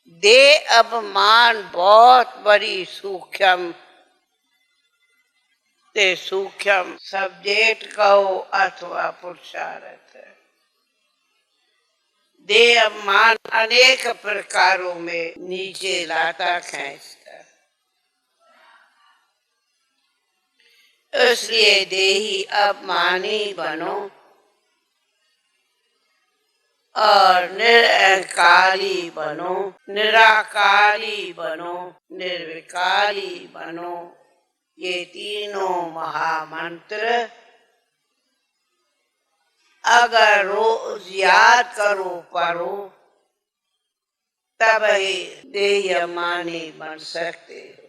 दे अपमान बहुत बड़ी सूक्ष्म તે સૂક્ષ્મ સબ્જેક્ટ કહો અથવા પુરુષાર્થ देह अपमान अनेक प्रकारों में नीचे लाता खींचता, इसलिए देही अपमानी बनो और निरअहंकारी बनो, निराकारी बनो, निर्विकारी बनो। ये तीनों महामंत्र अगर रोज याद करो पढ़ो तब ही देह अभिमानी बन सकते हो।